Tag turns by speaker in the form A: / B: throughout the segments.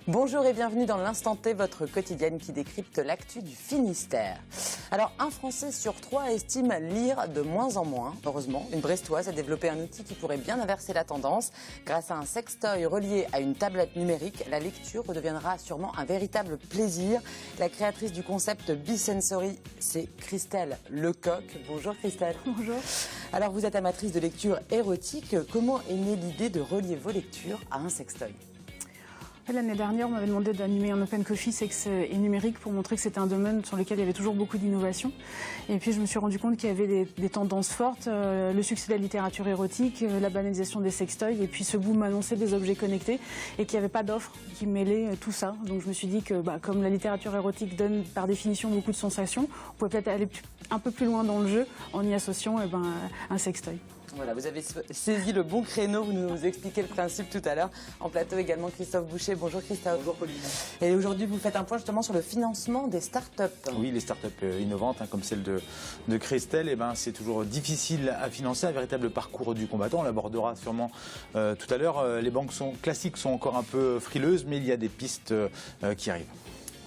A: Bonjour et bienvenue dans l'Instant T, votre quotidienne qui décrypte l'actu du Finistère. Alors, un Français sur 3 estime lire de moins en moins. Heureusement, une Brestoise a développé un outil qui pourrait bien inverser la tendance. Grâce à un sextoy relié à une tablette numérique, la lecture redeviendra sûrement un véritable plaisir. La créatrice du concept Bisensory, c'est Christelle Lecoq. Bonjour Christelle.
B: Bonjour.
A: Alors, vous êtes amatrice de lecture érotique. Comment est née l'idée de relier vos lectures à un sextoy ?
B: L'année dernière, on m'avait demandé d'animer un Open Coffee sexe et numérique pour montrer que c'était un domaine sur lequel il y avait toujours beaucoup d'innovation. Et puis je me suis rendu compte qu'il y avait des tendances fortes, le succès de la littérature érotique, la banalisation des sextoys et puis ce boom annoncé des objets connectés et qu'il n'y avait pas d'offre qui mêlait tout ça. Donc je me suis dit que comme la littérature érotique donne par définition beaucoup de sensations, on pouvait peut-être aller un peu plus loin dans le jeu en y associant un sextoy.
A: Voilà, vous avez saisi le bon créneau, vous nous expliquez le principe tout à l'heure. En plateau également Christophe Boucher. Bonjour Christophe.
C: Bonjour Pauline.
A: Et aujourd'hui vous faites un point justement sur le financement des startups.
C: Oui, les startups innovantes comme celle de Christelle, c'est toujours difficile à financer, un véritable parcours du combattant. On l'abordera sûrement tout à l'heure. Les banques classiques sont encore un peu frileuses, mais il y a des pistes qui arrivent.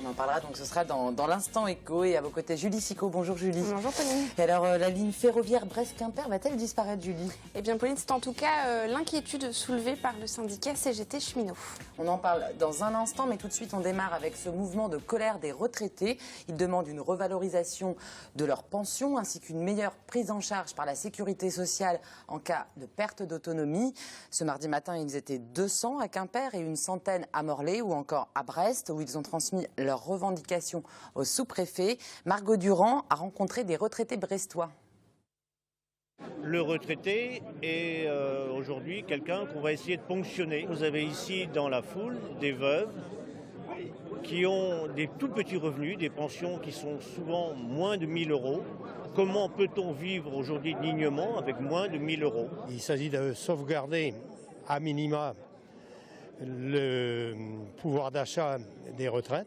A: On en parlera, donc ce sera dans l'instant écho. Et à vos côtés, Julie Sicot. Bonjour Julie.
D: Bonjour Pauline.
A: Et alors, la ligne ferroviaire Brest-Quimper va-t-elle disparaître, Julie ?
D: Eh bien Pauline, c'est en tout cas l'inquiétude soulevée par le syndicat CGT Cheminots.
A: On en parle dans un instant, mais tout de suite on démarre avec ce mouvement de colère des retraités. Ils demandent une revalorisation de leur pension ainsi qu'une meilleure prise en charge par la sécurité sociale en cas de perte d'autonomie. Ce mardi matin, ils étaient 200 à Quimper et une centaine à Morlaix ou encore à Brest où ils ont transmis leurs revendications au sous-préfet. Margot Durand a rencontré des retraités brestois.
E: Le retraité est aujourd'hui quelqu'un qu'on va essayer de ponctionner. Vous avez ici dans la foule des veuves qui ont des tout petits revenus, des pensions qui sont souvent moins de 1 000 €. Comment peut-on vivre aujourd'hui dignement avec moins de 1 000 €?
F: Il s'agit de sauvegarder à minima le pouvoir d'achat des retraites.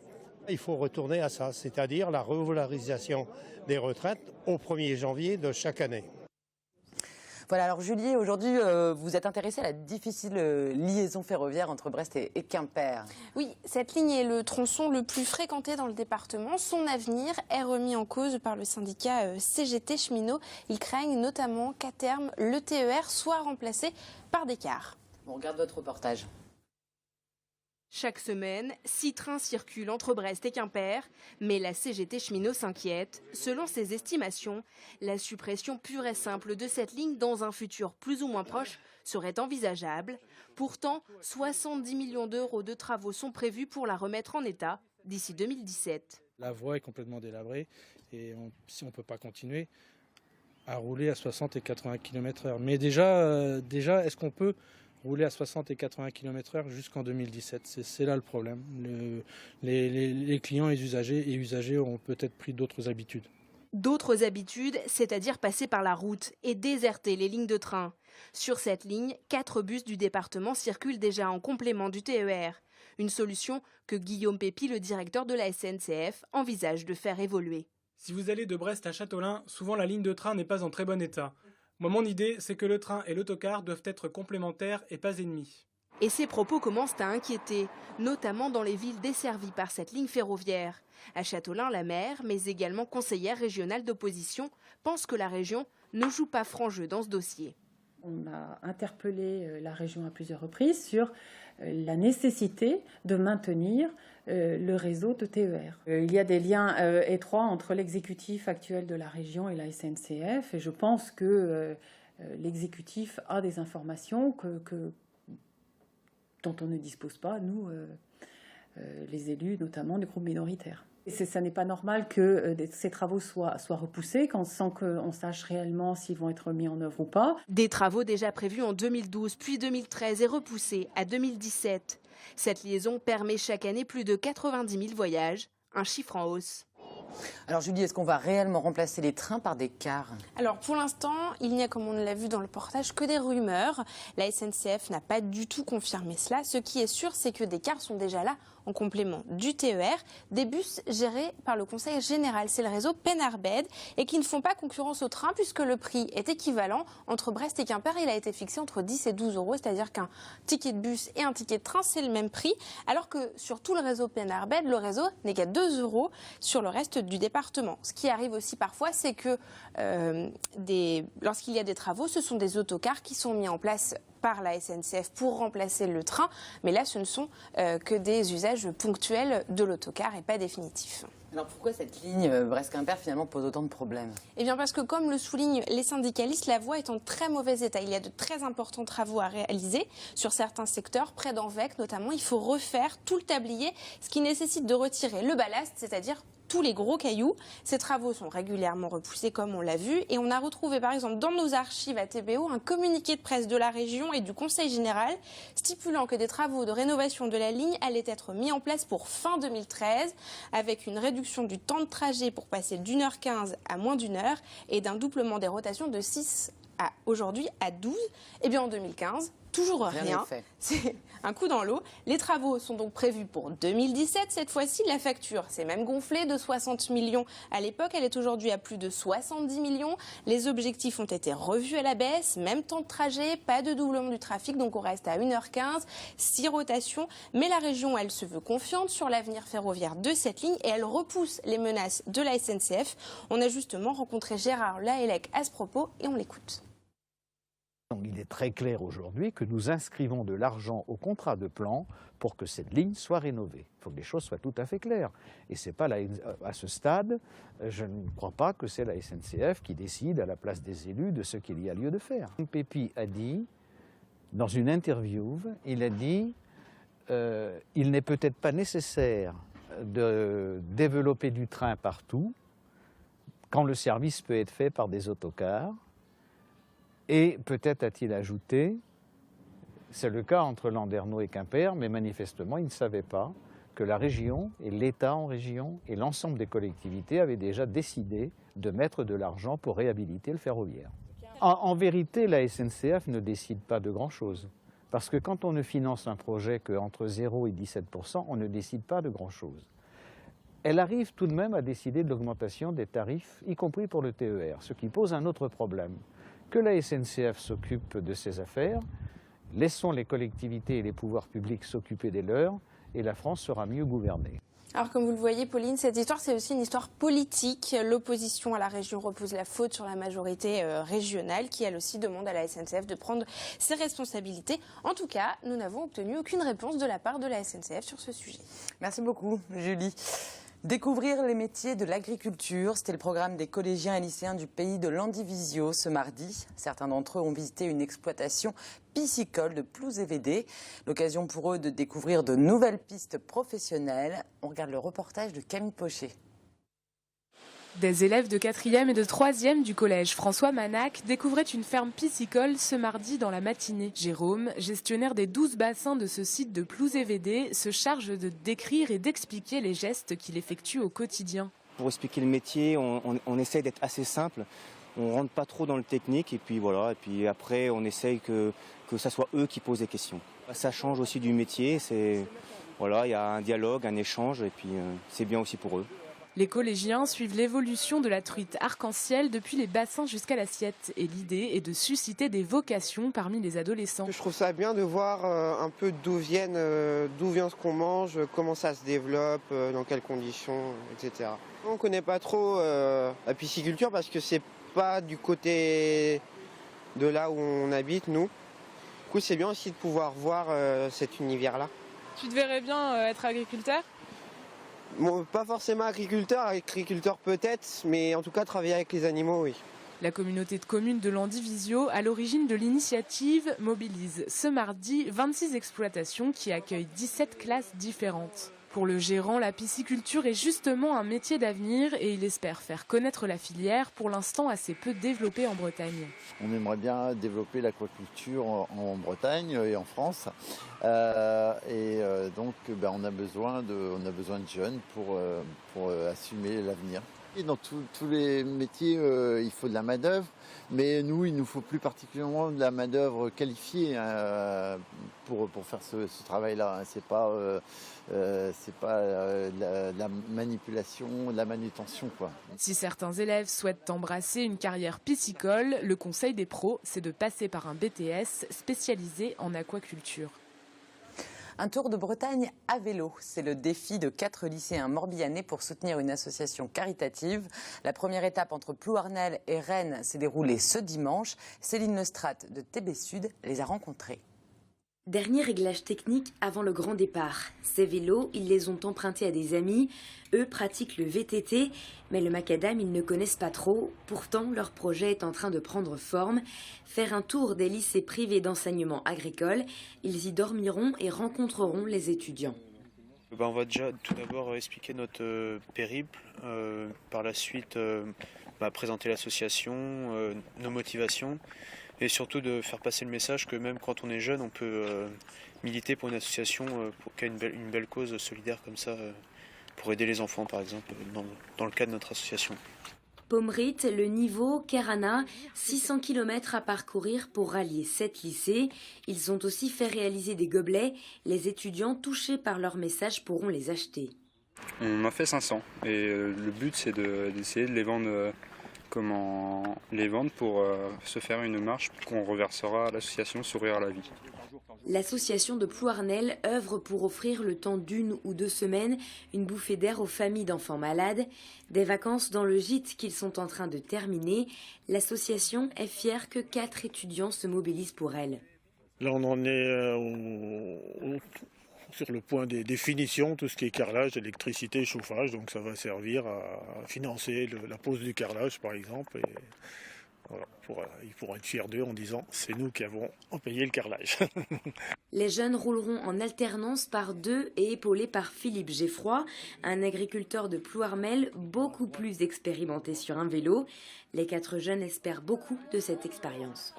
F: Il faut retourner à ça, c'est-à-dire la revalorisation des retraites au 1er janvier de chaque année.
A: Voilà, alors Julie, aujourd'hui, vous êtes intéressée à la difficile liaison ferroviaire entre Brest et Quimper.
D: Oui, cette ligne est le tronçon le plus fréquenté dans le département. Son avenir est remis en cause par le syndicat CGT Cheminots. Ils craignent notamment qu'à terme, le TER soit remplacé par des cars.
A: On regarde votre reportage.
G: Chaque semaine, 6 trains circulent entre Brest et Quimper, mais la CGT Cheminots s'inquiète. Selon ses estimations, la suppression pure et simple de cette ligne dans un futur plus ou moins proche serait envisageable. Pourtant, 70 millions d'euros de travaux sont prévus pour la remettre en état d'ici 2017.
H: La voie est complètement délabrée et on ne peut pas continuer à rouler à 60 et 80 km/h. Mais déjà est-ce qu'on peut rouler à 60 et 80 km/h jusqu'en 2017. C'est là le problème. Les clients et usagers ont peut-être pris d'autres habitudes.
G: D'autres habitudes, c'est-à-dire passer par la route et déserter les lignes de train. Sur cette ligne, 4 bus du département circulent déjà en complément du TER. Une solution que Guillaume Pépi, le directeur de la SNCF, envisage de faire évoluer.
I: Si vous allez de Brest à Châteaulin, souvent la ligne de train n'est pas en très bon état. Moi, mon idée, c'est que le train et l'autocar doivent être complémentaires et pas ennemis.
G: Et ces propos commencent à inquiéter, notamment dans les villes desservies par cette ligne ferroviaire. À Châteaulin, la maire, mais également conseillère régionale d'opposition, pense que la région ne joue pas franc jeu dans ce dossier.
J: On a interpellé la région à plusieurs reprises sur la nécessité de maintenir le réseau de TER. Il y a des liens étroits entre l'exécutif actuel de la région et la SNCF et je pense que l'exécutif a des informations dont on ne dispose pas, nous, les élus, notamment du groupe minoritaire. Ça n'est pas normal que ces travaux soient repoussés sans qu'on sache réellement s'ils vont être mis en œuvre ou pas.
G: Des travaux déjà prévus en 2012 puis 2013 et repoussés à 2017. Cette liaison permet chaque année plus de 90 000 voyages, un chiffre en hausse.
A: Alors Julie, est-ce qu'on va réellement remplacer les trains par des cars ?
D: Alors pour l'instant, il n'y a, comme on l'a vu dans le reportage, que des rumeurs. La SNCF n'a pas du tout confirmé cela. Ce qui est sûr, c'est que des cars sont déjà là en complément du TER, des bus gérés par le Conseil général. C'est le réseau Penarbed et qui ne font pas concurrence au train puisque le prix est équivalent entre Brest et Quimper. Il a été fixé entre 10 et 12 euros, c'est-à-dire qu'un ticket de bus et un ticket de train, c'est le même prix, alors que sur tout le réseau Penarbed, le réseau n'est qu'à 2 euros sur le reste du département. Ce qui arrive aussi parfois, c'est que lorsqu'il y a des travaux, ce sont des autocars qui sont mis en place par la SNCF pour remplacer le train, mais là ce ne sont que des usages ponctuels de l'autocar et pas définitifs.
A: Alors pourquoi cette ligne Brest-Quimper finalement pose autant de problèmes?
D: Eh bien parce que comme le soulignent les syndicalistes, la voie est en très mauvais état. Il y a de très importants travaux à réaliser sur certains secteurs, près d'Anvec notamment. Il faut refaire tout le tablier, ce qui nécessite de retirer le ballast, c'est-à-dire tous les gros cailloux. Ces travaux sont régulièrement repoussés comme on l'a vu et on a retrouvé par exemple dans nos archives à TBO un communiqué de presse de la région et du Conseil général stipulant que des travaux de rénovation de la ligne allaient être mis en place pour fin 2013 avec une réduction du temps de trajet pour passer d'1h15 à moins d'1 heure et d'un doublement des rotations de 6 à aujourd'hui à 12. Et bien en 2015, toujours rien. C'est un coup dans l'eau. Les travaux sont donc prévus pour 2017. Cette fois-ci, la facture s'est même gonflée de 60 millions à l'époque. Elle est aujourd'hui à plus de 70 millions. Les objectifs ont été revus à la baisse. Même temps de trajet, pas de doublement du trafic. Donc on reste à 1h15, 6 rotations. Mais la région, elle se veut confiante sur l'avenir ferroviaire de cette ligne et elle repousse les menaces de la SNCF. On a justement rencontré Gérard Lahellec à ce propos et on l'écoute.
K: Donc, il est très clair aujourd'hui que nous inscrivons de l'argent au contrat de plan pour que cette ligne soit rénovée. Il faut que les choses soient tout à fait claires. Et c'est pas à ce stade, je ne crois pas que c'est la SNCF qui décide à la place des élus de ce qu'il y a lieu de faire. Pépi a dit, dans une interview, il a dit il n'est peut-être pas nécessaire de développer du train partout quand le service peut être fait par des autocars. Et peut-être a-t-il ajouté, c'est le cas entre Landerneau et Quimper, mais manifestement, il ne savait pas que la région et l'État en région et l'ensemble des collectivités avaient déjà décidé de mettre de l'argent pour réhabiliter le ferroviaire. En vérité, la SNCF ne décide pas de grand-chose. Parce que quand on ne finance un projet qu'entre 0 et 17%, on ne décide pas de grand-chose. Elle arrive tout de même à décider de l'augmentation des tarifs, y compris pour le TER, ce qui pose un autre problème. Que la SNCF s'occupe de ses affaires, laissons les collectivités et les pouvoirs publics s'occuper des leurs, et la France sera mieux gouvernée.
D: Alors comme vous le voyez, Pauline, cette histoire, c'est aussi une histoire politique. L'opposition à la région repose la faute sur la majorité régionale, qui elle aussi demande à la SNCF de prendre ses responsabilités. En tout cas, nous n'avons obtenu aucune réponse de la part de la SNCF sur ce sujet.
A: Merci beaucoup, Julie. Découvrir les métiers de l'agriculture, c'était le programme des collégiens et lycéens du pays de Landivisiau ce mardi. Certains d'entre eux ont visité une exploitation piscicole de Plouzévédé. L'occasion pour eux de découvrir de nouvelles pistes professionnelles. On regarde le reportage de Camille Pochet.
L: Des élèves de 4e et de 3e du collège François Manac découvraient une ferme piscicole ce mardi dans la matinée. Jérôme, gestionnaire des 12 bassins de ce site de Plouzévédé, se charge de décrire et d'expliquer les gestes qu'il effectue au quotidien.
M: Pour expliquer le métier, on essaye d'être assez simple. On ne rentre pas trop dans le technique et puis voilà. Et puis après, on essaye que ça soit eux qui posent des questions. Ça change aussi du métier. Voilà, il y a un dialogue, un échange et puis c'est bien aussi pour eux.
L: Les collégiens suivent l'évolution de la truite arc-en-ciel depuis les bassins jusqu'à l'assiette. Et l'idée est de susciter des vocations parmi les adolescents.
N: Je trouve ça bien de voir un peu d'où vient ce qu'on mange, comment ça se développe, dans quelles conditions, etc. On ne connaît pas trop la pisciculture parce que c'est pas du côté de là où on habite, nous. Du coup, c'est bien aussi de pouvoir voir cet univers-là.
L: Tu te verrais bien être agriculteur ?
N: Bon, pas forcément agriculteur peut-être, mais en tout cas travailler avec les animaux, oui.
L: La communauté de communes de Landivisiau, à l'origine de l'initiative, mobilise ce mardi 26 exploitations qui accueillent 17 classes différentes. Pour le gérant, la pisciculture est justement un métier d'avenir et il espère faire connaître la filière, pour l'instant assez peu développée en Bretagne.
O: On aimerait bien développer l'aquaculture en Bretagne et en France. Donc on a besoin de jeunes pour assumer l'avenir. Et dans tous les métiers, il faut de la main-d'œuvre, mais nous, il nous faut plus particulièrement de la main-d'œuvre qualifiée pour faire ce travail-là. Hein. C'est pas la manipulation, la manutention, quoi.
L: Si certains élèves souhaitent embrasser une carrière piscicole, le conseil des pros, c'est de passer par un BTS spécialisé en aquaculture.
A: Un tour de Bretagne à vélo, c'est le défi de 4 lycéens morbihanais pour soutenir une association caritative. La première étape entre Plouarnel et Rennes s'est déroulée ce dimanche. Céline Lestrade de TB Sud les a rencontrés.
P: Dernier réglage technique avant le grand départ. Ces vélos, ils les ont empruntés à des amis. Eux pratiquent le VTT, mais le macadam, ils ne connaissent pas trop. Pourtant, leur projet est en train de prendre forme. Faire un tour des lycées privés d'enseignement agricole. Ils y dormiront et rencontreront les étudiants.
Q: On va déjà tout d'abord expliquer notre périple. Par la suite, présenter l'association, nos motivations. Et surtout de faire passer le message que même quand on est jeune, on peut militer pour une association qui a une belle cause solidaire comme ça, pour aider les enfants par exemple, dans le cadre de notre association.
P: Pommerit, Le Niveau, Kerana, 600 km à parcourir pour rallier 7 lycées. Ils ont aussi fait réaliser des gobelets. Les étudiants touchés par leur message pourront les acheter.
R: On a fait 500 et le but c'est d'essayer de les vendre. Les vendre pour se faire une marche qu'on reversera à l'association Sourire à la vie.
P: L'association de Plouarnel œuvre pour offrir le temps d'1 ou 2 semaines une bouffée d'air aux familles d'enfants malades. Des vacances dans le gîte qu'ils sont en train de terminer. L'association est fière que 4 étudiants se mobilisent pour elle.
S: Là on en est sur le point des définitions, tout ce qui est carrelage, électricité, chauffage, donc ça va servir à financer la pose du carrelage par exemple. Et voilà, ils pourront être fiers d'eux en disant c'est nous qui avons payé le carrelage.
P: Les jeunes rouleront en alternance par 2 et épaulés par Philippe Geffroy, un agriculteur de Plouarnel beaucoup plus expérimenté sur un vélo. Les 4 jeunes espèrent beaucoup de cette expérience.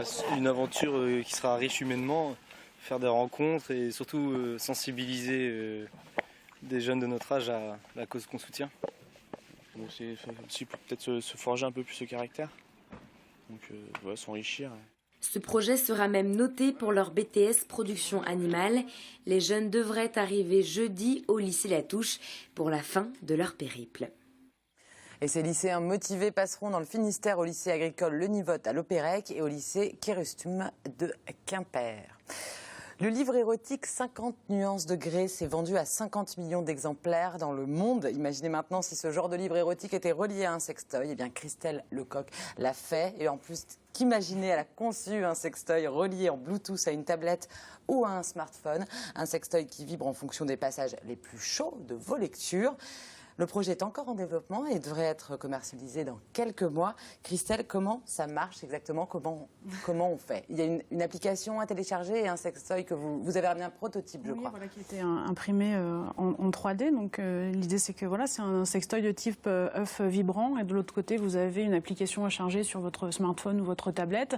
T: C'est une aventure qui sera riche humainement. Faire des rencontres et surtout sensibiliser des jeunes de notre âge à la cause qu'on soutient.
Q: Bon, c'est aussi pour peut-être se forger un peu plus ce caractère, donc s'enrichir.
P: Ce projet sera même noté pour leur BTS production animale. Les jeunes devraient arriver jeudi au lycée La Touche pour la fin de leur périple.
A: Et ces lycéens motivés passeront dans le Finistère au lycée agricole Le Nivot à Lopérec et au lycée Kérustum de Quimper. Le livre érotique 50 nuances de gré s'est vendu à 50 millions d'exemplaires dans le monde. Imaginez maintenant si ce genre de livre érotique était relié à un sextoy. Eh bien, Christelle Lecoq l'a fait. Et en plus qu'imaginer, elle a conçu un sextoy relié en Bluetooth à une tablette ou à un smartphone. Un sextoy qui vibre en fonction des passages les plus chauds de vos lectures. Le projet est encore en développement et devrait être commercialisé dans quelques mois. Christelle, comment ça marche exactement? Comment on fait? Il y a une application à télécharger et un sextoy que vous avez ramené un prototype, je crois.
B: Voilà, qui a été imprimé en 3D. Donc l'idée, c'est que voilà, c'est un sextoy de type œuf vibrant. Et de l'autre côté, vous avez une application à charger sur votre smartphone ou votre tablette.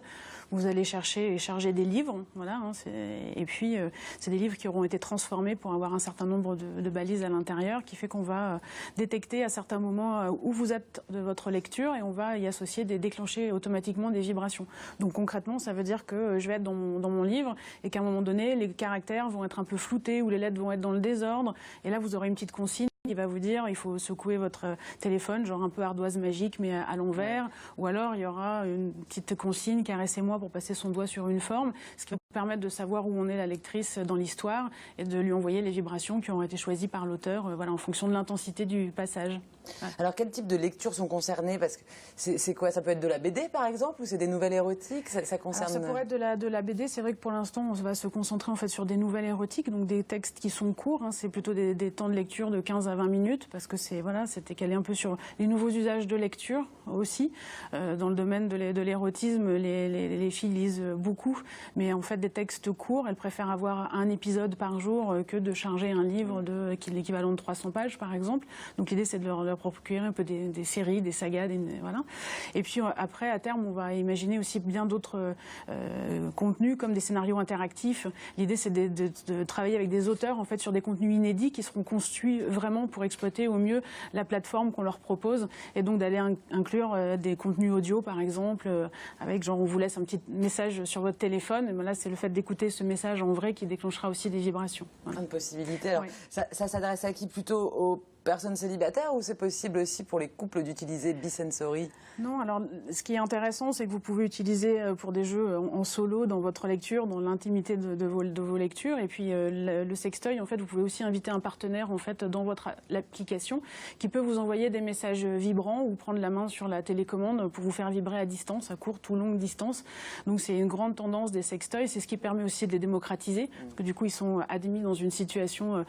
B: Vous allez chercher et charger des livres. Voilà, et puis, c'est des livres qui auront été transformés pour avoir un certain nombre de balises à l'intérieur, qui fait qu'on va détecter à certains moments où vous êtes de votre lecture et on va y associer déclencher automatiquement des vibrations. Donc concrètement, ça veut dire que je vais être dans mon livre et qu'à un moment donné, les caractères vont être un peu floutés ou les lettres vont être dans le désordre. Et là, vous aurez une petite consigne. Il va vous dire il faut secouer votre téléphone, genre un peu ardoise magique mais à l'envers. Ou alors il y aura une petite consigne, caressez-moi pour passer son doigt sur une forme, ce qui va permettre de savoir où on est la lectrice dans l'histoire et de lui envoyer les vibrations qui ont été choisies par l'auteur voilà, en fonction de l'intensité du passage.
A: Ouais. Alors quel type de lectures sont concernées? Parce que c'est quoi? Ça peut être de la BD par exemple ou c'est des nouvelles érotiques? Ça concerne...
B: Alors, ça pourrait être de la BD. C'est vrai que pour l'instant on va se concentrer en fait sur des nouvelles érotiques, donc des textes qui sont courts. C'est plutôt des temps de lecture de 15 à 20 minutes parce que c'était calé un peu sur les nouveaux usages de lecture aussi. Dans le domaine de l'érotisme, les filles lisent beaucoup, mais en fait des textes courts, elles préfèrent avoir un épisode par jour que de charger un livre qui est l'équivalent de 300 pages par exemple. Donc l'idée c'est de leur procurer un peu des séries, des sagas, voilà. Et puis après à terme on va imaginer aussi bien d'autres contenus comme des scénarios interactifs. L'idée c'est de travailler avec des auteurs en fait sur des contenus inédits qui seront construits vraiment gens pour exploiter au mieux la plateforme qu'on leur propose et donc d'aller inclure des contenus audio par exemple avec genre on vous laisse un petit message sur votre téléphone et ben là c'est le fait d'écouter ce message en vrai qui déclenchera aussi des vibrations.
A: Voilà. Une possibilité. Alors,
B: oui.
A: Ça s'adresse à qui? Plutôt aux personnes célibataires ou c'est possible aussi pour les couples d'utiliser Bisensory?
B: Non, alors ce qui est intéressant, c'est que vous pouvez utiliser pour des jeux en solo dans votre lecture, dans l'intimité de vos lectures. Et puis le sextoy, en fait, vous pouvez aussi inviter un partenaire en fait dans votre application qui peut vous envoyer des messages vibrants ou prendre la main sur la télécommande pour vous faire vibrer à distance, à courte ou longue distance. Donc c'est une grande tendance des sextoys. C'est ce qui permet aussi de les démocratiser, parce que du coup ils sont admis dans une situation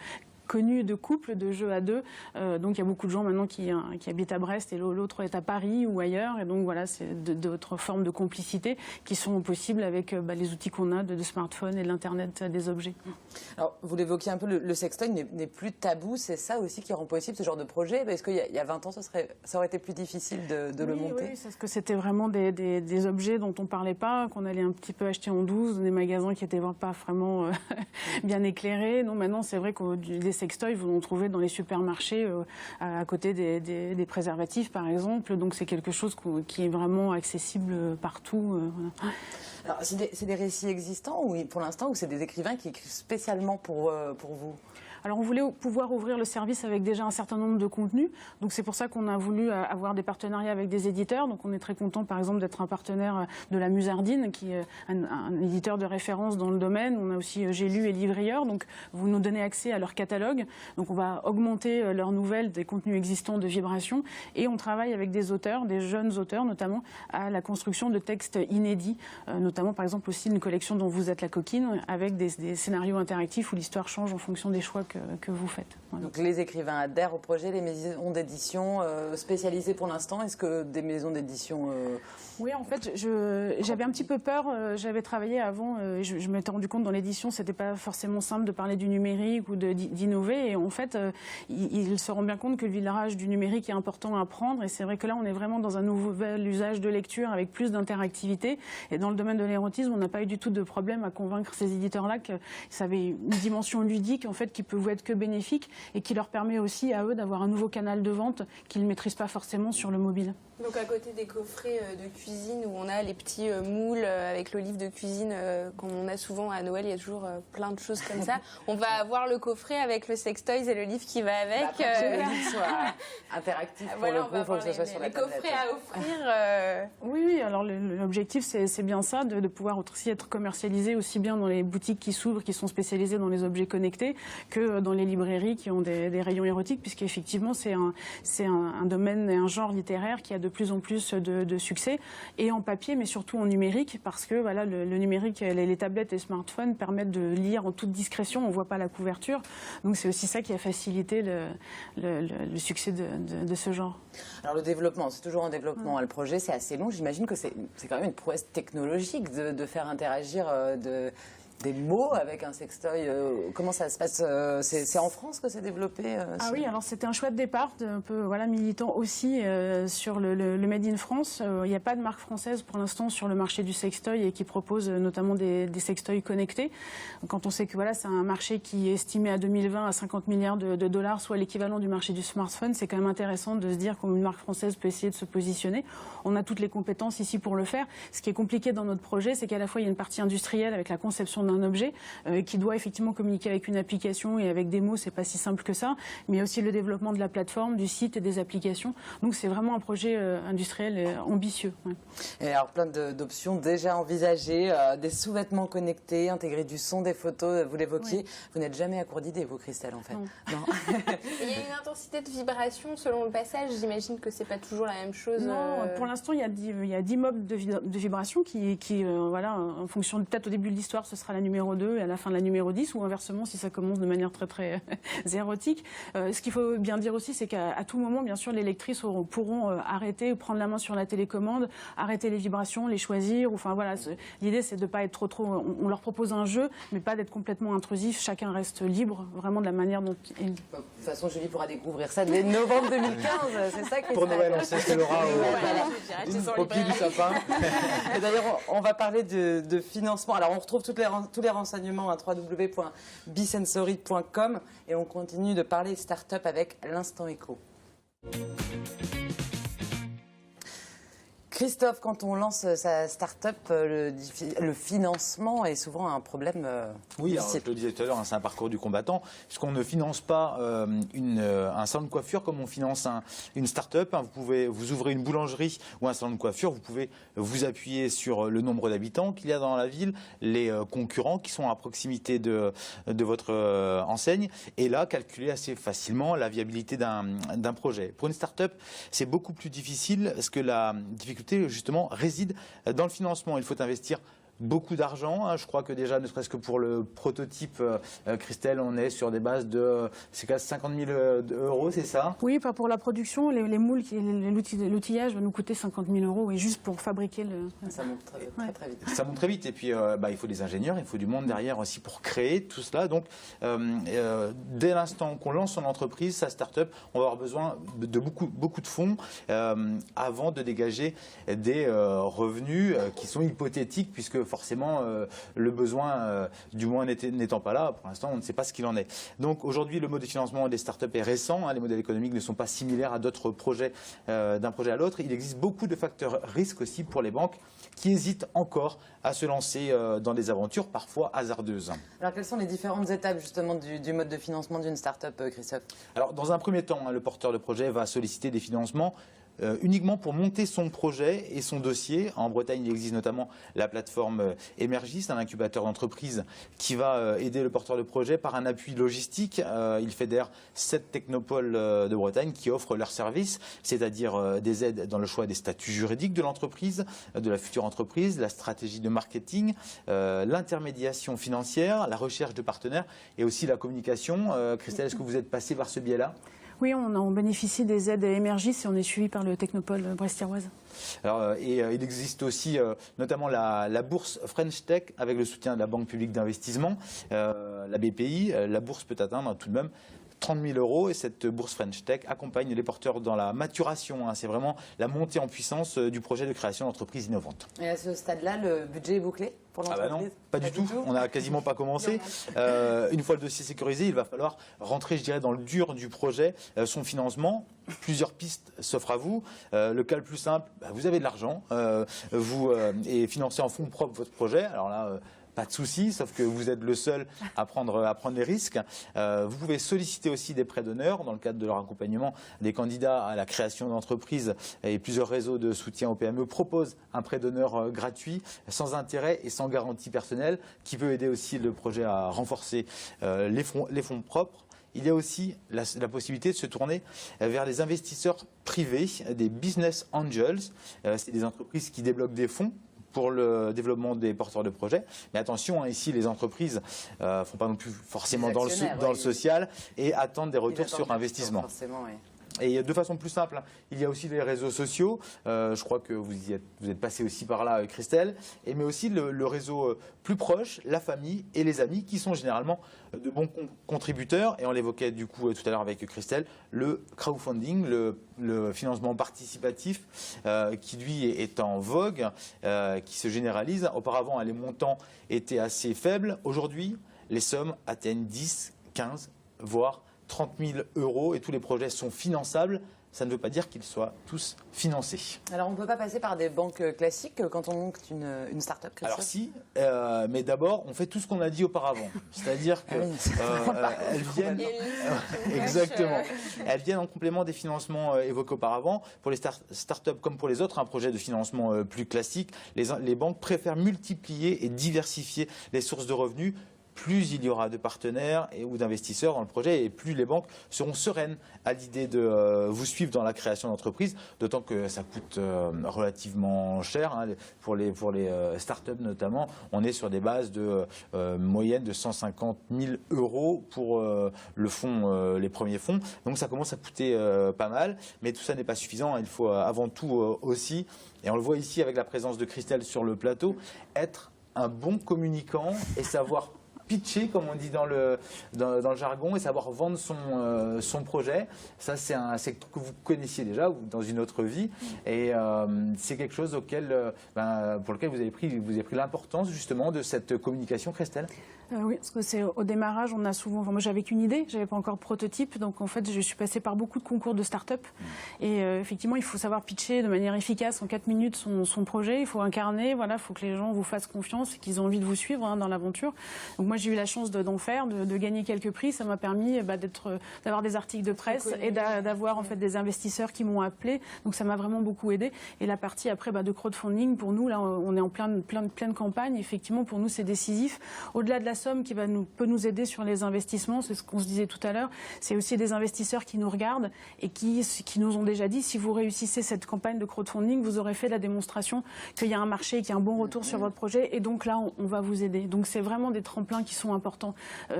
B: connue de couple, de jeu à deux. Donc il y a beaucoup de gens maintenant qui habitent à Brest et l'autre est à Paris ou ailleurs. Et donc voilà, c'est d'autres formes de complicité qui sont possibles avec les outils qu'on a de smartphone et de l'Internet des objets.
A: Alors vous l'évoquiez un peu, le sextoy n'est plus tabou. C'est ça aussi qui rend possible ce genre de projet? Parce qu'il y a 20 ans, ça aurait été plus difficile de le monter.
B: Oui, parce que c'était vraiment des objets dont on ne parlait pas, qu'on allait un petit peu acheter en douce, dans des magasins qui n'étaient pas vraiment bien éclairés. Non, maintenant, c'est vrai que des sextoys, vous en trouvez dans les supermarchés à côté des préservatifs, par exemple. Donc, c'est quelque chose qui est vraiment accessible partout. Voilà.
A: Alors, c'est des récits existants ou pour l'instant, ou c'est des écrivains qui écrivent spécialement pour vous?
B: Alors on voulait pouvoir ouvrir le service avec déjà un certain nombre de contenus. Donc c'est pour ça qu'on a voulu avoir des partenariats avec des éditeurs. Donc on est très content par exemple d'être un partenaire de la Musardine qui est un éditeur de référence dans le domaine. On a aussi J'ai lu et Livrieur. Donc vous nous donnez accès à leur catalogue. Donc on va augmenter leurs nouvelles des contenus existants de Vibration. Et on travaille avec des auteurs, des jeunes auteurs notamment, à la construction de textes inédits. Notamment par exemple aussi une collection dont vous êtes la coquine avec des scénarios interactifs où l'histoire change en fonction des choix que vous faites. Voilà.
A: Donc les écrivains adhèrent au projet, les maisons d'édition spécialisées pour l'instant. Est-ce que des maisons d'édition...
B: Oui, en fait, j'avais un petit peu peur. J'avais travaillé avant, je m'étais rendu compte dans l'édition, c'était pas forcément simple de parler du numérique ou d'innover. Et en fait, ils se rendent bien compte que le virage du numérique est important à prendre. Et c'est vrai que là, on est vraiment dans un nouvel usage de lecture avec plus d'interactivité. Et dans le domaine de l'érotisme, on n'a pas eu du tout de problème à convaincre ces éditeurs-là que ça avait une dimension ludique en fait qui peut vous être que bénéfique et qui leur permet aussi à eux d'avoir un nouveau canal de vente qu'ils ne maîtrisent pas forcément sur le mobile.
D: Donc à côté des coffrets de cuisine où on a les petits moules avec le livre de cuisine comme on a souvent à Noël, il y a toujours plein de choses comme ça. On va avoir le coffret avec le sextoys et le livre qui va avec.
A: Que le livre soit interactif pour le coup, il faut que ce soit sur la tablette.
D: Les coffrets à offrir.
B: Oui, alors l'objectif c'est bien ça, de pouvoir aussi être commercialisé aussi bien dans les boutiques qui s'ouvrent, qui sont spécialisées dans les objets connectés, que dans les librairies qui ont des rayons érotiques, puisqu'effectivement c'est un domaine et un genre littéraire qui a de plus en plus de succès, et en papier, mais surtout en numérique, parce que voilà, le numérique, les tablettes et les smartphones permettent de lire en toute discrétion, on ne voit pas la couverture, donc c'est aussi ça qui a facilité le succès de ce genre.
A: Alors le développement, c'est toujours en développement, le projet c'est assez long, j'imagine que c'est quand même une prouesse technologique de faire interagir des mots avec un sextoy. Comment ça se passe? C'est en France que c'est développé
B: Ah oui, alors c'était un choix de départ, un peu militant aussi sur le Made in France. Il n'y a pas de marque française pour l'instant sur le marché du sextoy et qui propose notamment des sextoys connectés. Quand on sait que c'est un marché qui est estimé à 2020 à 50 milliards de dollars, soit l'équivalent du marché du smartphone, c'est quand même intéressant de se dire qu'une marque française peut essayer de se positionner. On a toutes les compétences ici pour le faire. Ce qui est compliqué dans notre projet, c'est qu'à la fois il y a une partie industrielle avec la conception d'un objet qui doit effectivement communiquer avec une application et avec des mots, c'est pas si simple que ça, mais il y a aussi le développement de la plateforme, du site et des applications. Donc c'est vraiment un projet industriel ambitieux. Ouais.
A: Et alors plein d'options déjà envisagées, des sous-vêtements connectés, intégrer du son, des photos, vous l'évoquiez. Oui. Vous n'êtes jamais à court d'idées, vous, Christelle, en fait.
B: Non.
D: Il y a une intensité de vibration selon le passage, j'imagine que c'est pas toujours la même chose.
B: Non, pour l'instant il y a 10 modes de vibration qui en fonction, peut-être au début de l'histoire ce sera la numéro 2 et à la fin de la numéro 10, ou inversement si ça commence de manière très très érotique. Ce qu'il faut bien dire aussi, c'est qu'à tout moment, bien sûr, les lectrices pourront arrêter ou prendre la main sur la télécommande, arrêter les vibrations, les choisir. Enfin voilà, l'idée c'est de ne pas être trop. On leur propose un jeu, mais pas d'être complètement intrusif. Chacun reste libre, vraiment de la manière dont. De
A: toute façon, Julie pourra découvrir ça dès novembre 2015. C'est ça qui est.
C: Pour Noël, on sait qu'elle aura au pied du sapin.
A: Et d'ailleurs, on va parler de financement. Alors, on retrouve toutes les tous les renseignements à www.bisensory.com et on continue de parler start-up avec l'Instant Éco. Christophe, quand on lance sa start-up, le financement est souvent un problème.
C: Oui, alors, je le disais tout à l'heure, c'est un parcours du combattant, puisqu'on ne finance pas un salon de coiffure comme on finance une start-up. Vous ouvrez une boulangerie ou un salon de coiffure, vous pouvez vous appuyer sur le nombre d'habitants qu'il y a dans la ville, les concurrents qui sont à proximité de votre enseigne, et là, calculer assez facilement la viabilité d'un projet. Pour une start-up, c'est beaucoup plus difficile, parce que la difficulté justement réside dans le financement. Il faut investir beaucoup d'argent. Je crois que déjà, ne serait-ce que pour le prototype, Christelle, on est sur des bases de 50 000 euros, c'est ça?
B: Oui, pas pour la production. Les moules, l'outillage va nous coûter 50 000 euros, et juste pour fabriquer le...
A: Ça monte très vite.
C: Ça monte très vite. Et puis, il faut des ingénieurs, il faut du monde derrière aussi pour créer tout cela. Donc, dès l'instant qu'on lance son entreprise, sa start-up, on va avoir besoin de beaucoup de fonds avant de dégager des revenus qui sont hypothétiques, puisque forcément, le besoin, du moins n'étant pas là, pour l'instant, on ne sait pas ce qu'il en est. Donc aujourd'hui, le mode de financement des startups est récent. Les modèles économiques ne sont pas similaires à d'autres projets, d'un projet à l'autre. Il existe beaucoup de facteurs risques aussi pour les banques qui hésitent encore à se lancer dans des aventures parfois hasardeuses.
A: Alors quelles sont les différentes étapes justement du mode de financement d'une start-up, Christophe?
C: Alors dans un premier temps, le porteur de projet va solliciter des financements uniquement pour monter son projet et son dossier. En Bretagne, il existe notamment la plateforme Emergis, un incubateur d'entreprise qui va aider le porteur de projet par un appui logistique. Il fédère 7 technopoles de Bretagne qui offrent leurs services, c'est-à-dire des aides dans le choix des statuts juridiques de l'entreprise, de la future entreprise, la stratégie de marketing, l'intermédiation financière, la recherche de partenaires et aussi la communication. Christelle, est-ce que vous êtes passée par ce biais-là?
B: Oui, on bénéficie des aides Emergis et on est suivi par le Technopole Brest-Thiroise.
C: Alors, il existe aussi notamment la bourse French Tech avec le soutien de la Banque publique d'investissement, la BPI. La bourse peut atteindre tout de même 30 000 euros et cette bourse French Tech accompagne les porteurs dans la maturation. C'est vraiment la montée en puissance du projet de création d'entreprise innovante.
A: Et à ce stade-là, le budget est bouclé pour l'entreprise?
C: Non, pas du tout. On n'a quasiment pas commencé. Une fois le dossier sécurisé, il va falloir rentrer, je dirais, dans le dur du projet, son financement. Plusieurs pistes s'offrent à vous. Le cas le plus simple, vous avez de l'argent, et financez en fonds propres votre projet. Alors là, pas de souci, sauf que vous êtes le seul à prendre les risques. Vous pouvez solliciter aussi des prêts d'honneur dans le cadre de leur accompagnement des candidats à la création d'entreprises, et plusieurs réseaux de soutien aux PME proposent un prêt d'honneur gratuit, sans intérêt et sans garantie personnelle, qui peut aider aussi le projet à renforcer les fonds propres. Il y a aussi la possibilité de se tourner vers les investisseurs privés, des business angels. C'est des entreprises qui débloquent des fonds pour le développement des porteurs de projets. Mais attention, ici, les entreprises ne font pas non plus forcément dans le social et attendent des retours sur investissement. Et de façon plus simple, il y a aussi les réseaux sociaux. Je crois que vous êtes passé aussi par là, Christelle. Mais aussi le réseau plus proche, la famille et les amis, qui sont généralement de bons contributeurs. Et on l'évoquait du coup tout à l'heure avec Christelle, le crowdfunding, le financement participatif, qui lui est en vogue, qui se généralise. Auparavant, les montants étaient assez faibles. Aujourd'hui, les sommes atteignent 10, 15, voire 30 000 euros et tous les projets sont finançables. Ça ne veut pas dire qu'ils soient tous financés.
A: Alors on ne peut pas passer par des banques classiques quand on monte une start-up, Christophe?
C: Alors si, mais d'abord on fait tout ce qu'on a dit auparavant. C'est-à-dire qu'elles viennent, exactement, elles viennent en complément des financements évoqués auparavant. Pour les start-up comme pour les autres, un projet de financement plus classique, les banques préfèrent multiplier et diversifier les sources de revenus. Plus il y aura de partenaires ou d'investisseurs dans le projet et plus les banques seront sereines à l'idée de vous suivre dans la création d'entreprise, d'autant que ça coûte relativement cher. Pour les startups notamment, on est sur des bases de moyenne de 150 000 euros pour les premiers fonds. Donc ça commence à coûter pas mal, mais tout ça n'est pas suffisant. Il faut avant tout aussi, et on le voit ici avec la présence de Christelle sur le plateau, être un bon communicant et savoir pitcher, comme on dit dans le jargon, et savoir vendre son projet. Ça, c'est un secteur que vous connaissiez déjà dans une autre vie, et c'est quelque chose pour lequel vous avez pris l'importance justement de cette communication, Christelle.
B: Oui, parce que c'est au démarrage, on a souvent. Moi, j'avais qu'une idée, j'avais pas encore de prototype, donc en fait, je suis passée par beaucoup de concours de start-up. Et effectivement, il faut savoir pitcher de manière efficace en 4 minutes son projet. Il faut incarner, il faut que les gens vous fassent confiance et qu'ils aient envie de vous suivre dans l'aventure. Donc moi, j'ai eu la chance d'en faire, de gagner quelques prix. Ça m'a permis d'avoir des articles de presse et d'avoir en fait des investisseurs qui m'ont appelé. Donc ça m'a vraiment beaucoup aidé. Et la partie après de crowdfunding, pour nous, là, on est en pleine campagne. Effectivement, pour nous, c'est décisif. Au-delà de la somme qui peut nous aider sur les investissements, c'est ce qu'on se disait tout à l'heure, c'est aussi des investisseurs qui nous regardent et qui nous ont déjà dit, si vous réussissez cette campagne de crowdfunding, vous aurez fait la démonstration qu'il y a un marché, qu'il y a un bon retour sur votre projet, et donc là, on va vous aider. Donc c'est vraiment des tremplins qui sont importants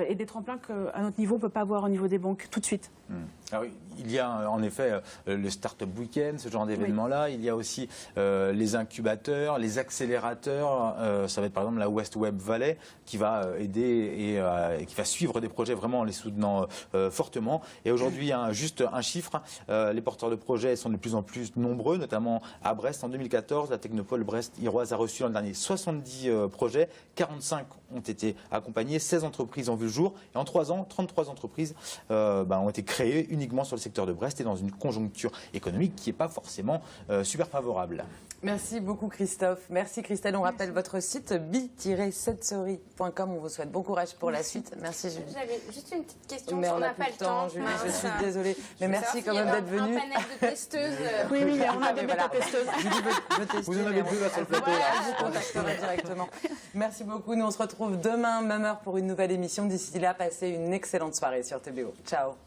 B: et des tremplins qu'à notre niveau, on ne peut pas avoir au niveau des banques tout de suite.
C: Ah oui, il y a en effet le Startup Weekend, ce genre d'événement-là. Il y a aussi les incubateurs, les accélérateurs. Ça va être par exemple la West Web Valley qui va aider et qui va suivre des projets vraiment en les soutenant fortement. Et aujourd'hui, juste un chiffre, les porteurs de projets sont de plus en plus nombreux, notamment à Brest. En 2014, la Technopole Brest-Iroise a reçu l'an dernier 70 projets, 45 ont été accompagnés, 16 entreprises ont vu le jour. Et en 3 ans, 33 entreprises ont été créées uniquement sur le secteur de Brest et dans une conjoncture économique qui n'est pas forcément super favorable.
A: Merci beaucoup Christophe. Merci Christelle. On rappelle votre site bi-7story.com. On vous souhaite bon courage pour la suite. Merci Julie.
D: J'avais juste une petite question.
A: Mais on
D: n'a
A: pas le temps, Julie. Je suis désolée. Mais merci quand même d'être venue.
D: Un panel de testeuses.
B: Oui, on a des bêta-testeuses.
C: Vous en avez 2 sur le plateau.
A: Je vous contacterai directement. Merci beaucoup. Nous on se retrouve demain, même heure, pour une nouvelle émission. D'ici là, passez une excellente soirée sur TBO. Ciao.